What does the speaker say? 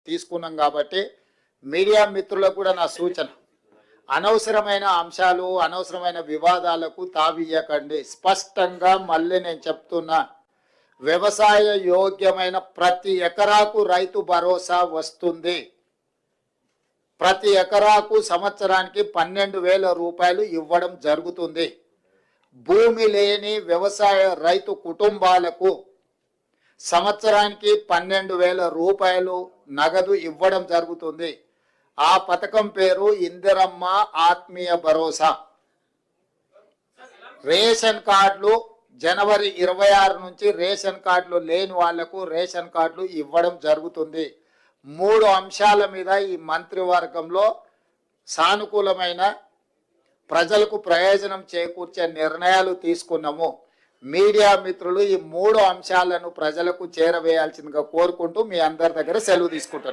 తీసుకున్నాం కాబట్టి మీడియా మిత్రులకు కూడా నా సూచన, అనవసరమైన అంశాలు అనవసరమైన వివాదాలకు తావియ్యకండి. స్పష్టంగా మళ్ళీ నేను చెప్తున్నా, వ్యవసాయ యోగ్యమైన ప్రతి ఎకరాకు రైతు భరోసా వస్తుంది. ప్రతి ఎకరాకు సంవత్సరానికి 12,000 రూపాయలు ఇవ్వడం జరుగుతుంది. భూమి లేని వ్యవసాయ రైతు కుటుంబాలకు సంవత్సరానికి 12,000 రూపాయలు నగదు ఇవ్వడం జరుగుతుంది. ఆ పథకం పేరు ఇందిరమ్మ ఆత్మీయ భరోసా. రేషన్ కార్డులు జనవరి 26 నుంచి రేషన్ కార్డులు లేని వాళ్లకు రేషన్ కార్డులు ఇవ్వడం జరుగుతుంది. 3 అంశాల మీద ఈ మంత్రివర్గంలో సానుకూలమైన ప్రజలకు ప్రయోజనం చేకూర్చే నిర్ణయాలు తీసుకున్నాము. మీడియా మిత్రులు ఈ 3 అంశాలను ప్రజలకు చేరవేయాల్సిందిగా కోరుకుంటూ మీ అందరి దగ్గర సెలవు తీసుకుంటున్నాను.